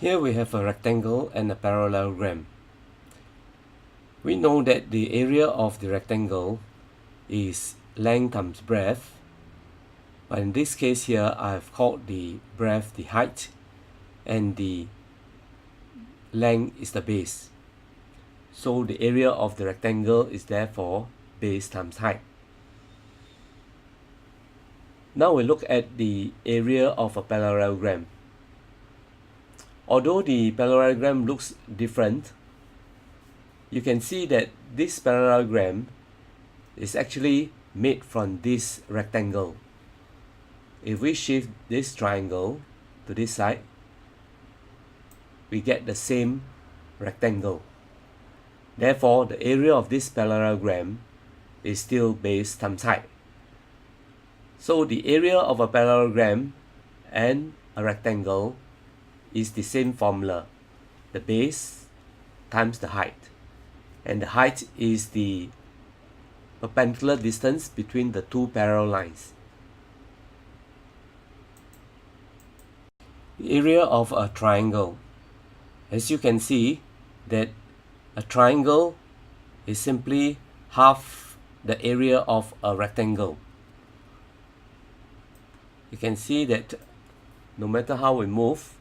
Here we have a rectangle and a parallelogram. We know that the area of the rectangle is length times breadth, but in this case here I have called the breadth the height and the length is the base. So the area of the rectangle is therefore base times height. Now we look at the area of a parallelogram. Although the parallelogram looks different, you can see that this parallelogram is actually made from this rectangle. If we shift this triangle to this side, we get the same rectangle. Therefore, the area of this parallelogram is still base times height. So the area of a parallelogram and a rectangle is the same formula, the base times the height. And the height is the perpendicular distance between the two parallel lines. The area of a triangle. As you can see that a triangle is simply half the area of a rectangle. You can see that no matter how we move,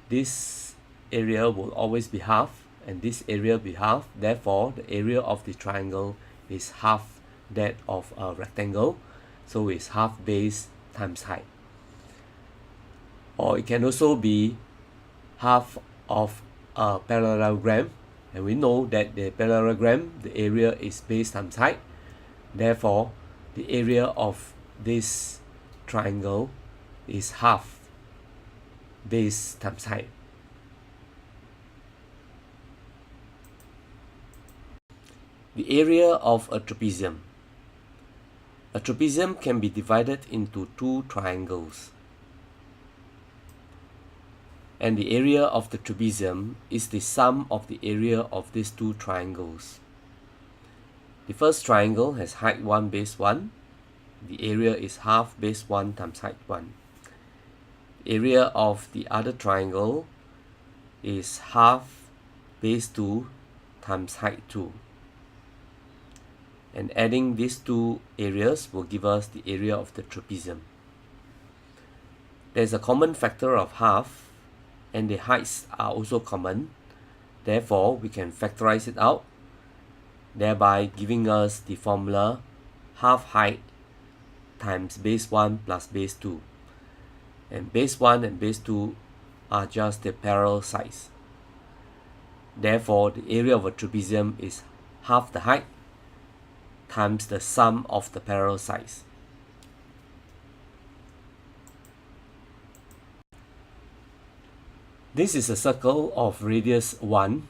this area will always be half and this area be half. Therefore, the area of the triangle is half that of a rectangle. So it's half base times height. Or it can also be half of a parallelogram. And we know that the parallelogram, the area is base times height. Therefore, the area of this triangle is half base times height. The area of a trapezium. A trapezium can be divided into two triangles. And the area of the trapezium is the sum of the area of these two triangles. The first triangle has height 1, base 1. The area is half base 1 times height 1. The area of the other triangle is half base 2 times height 2. And adding these two areas will give us the area of the trapezium. There's a common factor of half, and the heights are also common. Therefore, we can factorize it out, thereby giving us the formula half height times base 1 plus base 2. And base 1 and base 2 are just the parallel sides. Therefore, the area of a trapezium is half the height times the sum of the parallel sides. This is a circle of radius 1.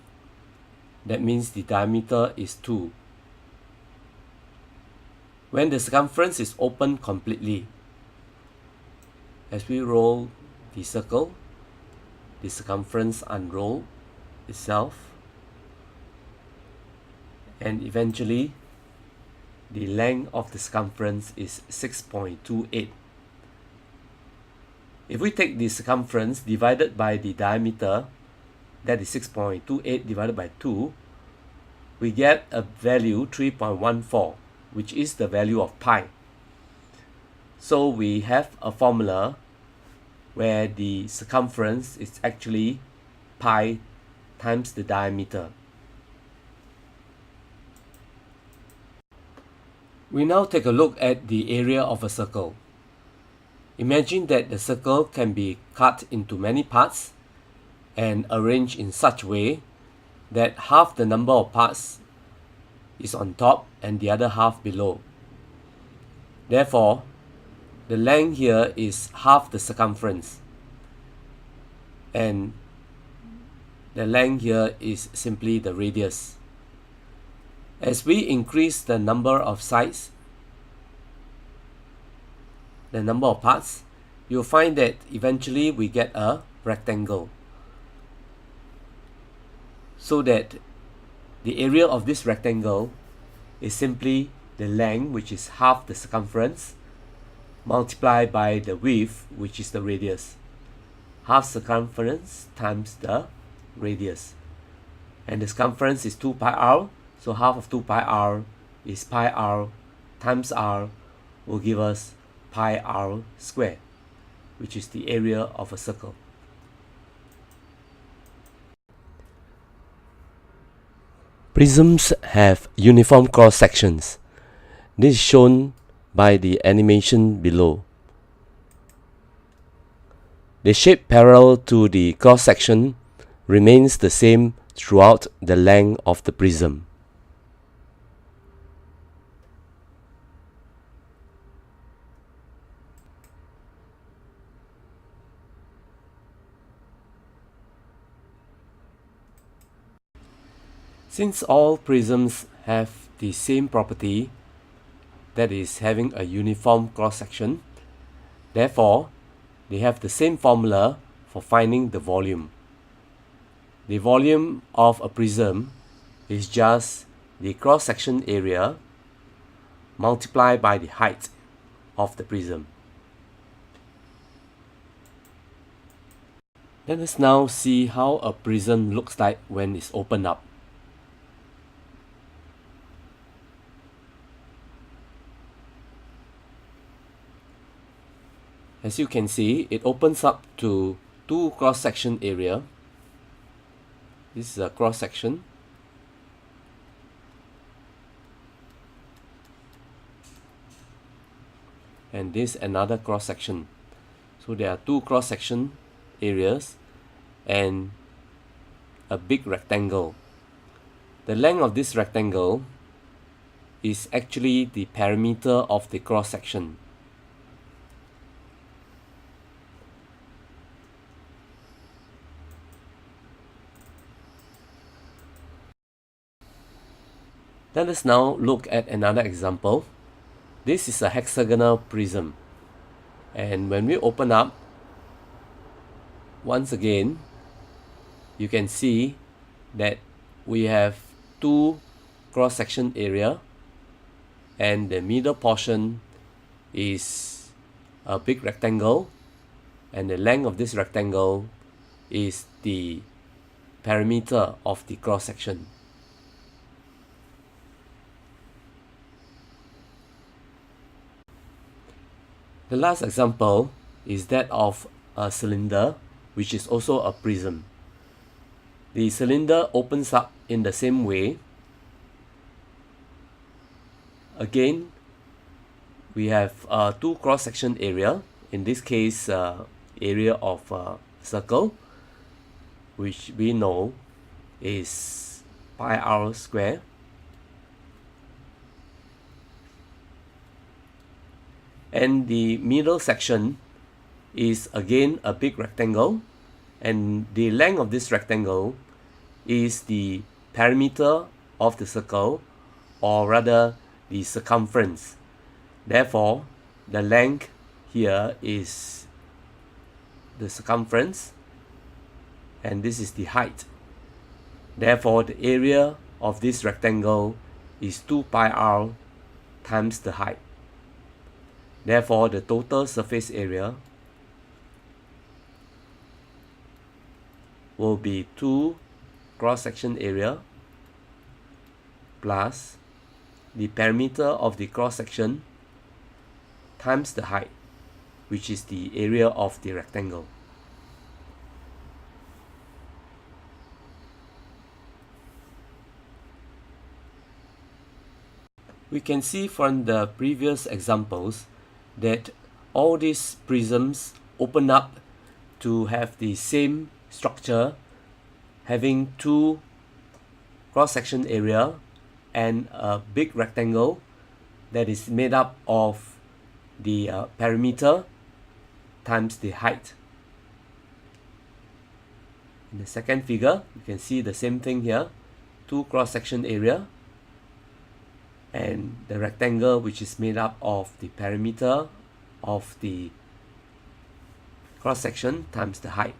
That means the diameter is 2. When the circumference is open completely, as we roll the circle, the circumference unrolls itself, and eventually the length of the circumference is 6.28. If we take the circumference divided by the diameter, that is 6.28 divided by 2, we get a value 3.14, which is the value of pi. So we have a formula where the circumference is actually pi times the diameter. We now take a look at the area of a circle. Imagine that the circle can be cut into many parts and arranged in such a way that half the number of parts is on top and the other half below. Therefore, the length here is half the circumference, and the length here is simply the radius. As we increase the number of sides, the number of parts, you'll find that eventually we get a rectangle. So that the area of this rectangle is simply the length, which is half the circumference, multiplied by the width, which is the radius. half circumference times the radius. And the circumference is 2 pi r, so half of 2 pi r is pi r times r will give us pi r squared, which is the area of a circle. Prisms have uniform cross sections. This is shown by the animation below. The shape parallel to the cross section remains the same throughout the length of the prism. Since all prisms have the same property, that is having a uniform cross-section, therefore they have the same formula for finding the volume. The volume of a prism is just the cross-section area multiplied by the height of the prism. Let us now see how a prism looks like when it's opened up. As you can see, it opens up to two cross-section area. This is a cross-section. And this another cross-section. So there are two cross-section areas and a big rectangle. The length of this rectangle is actually the perimeter of the cross-section. Let us now look at another example. This is a hexagonal prism, and when we open up, once again you can see that we have two cross-section area, and the middle portion is a big rectangle, and the length of this rectangle is the perimeter of the cross-section. The last example is that of a cylinder, which is also a prism. The cylinder opens up in the same way. Again, we have two cross-section area, in this case area of a circle, which we know is pi r square. And the middle section is again a big rectangle, and the length of this rectangle is the perimeter of the circle, or rather the circumference. Therefore, the length here is the circumference, and this is the height. Therefore, the area of this rectangle is 2 pi r times the height. Therefore, the total surface area will be 2 cross-section area plus the perimeter of the cross-section times the height, which is the area of the rectangle. We can see from the previous examples that all these prisms open up to have the same structure, having two cross-section area and a big rectangle that is made up of the perimeter times the height. In the second figure, you can see the same thing here, two cross-section area and the rectangle, which is made up of the perimeter of the cross-section times the height.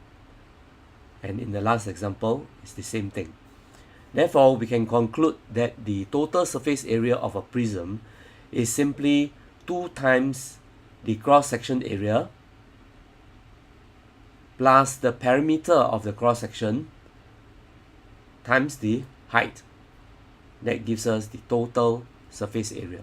And in the last example, it's the same thing. Therefore, we can conclude that the total surface area of a prism is simply 2 times the cross-section area plus the perimeter of the cross section times the height. That gives us the total surface area.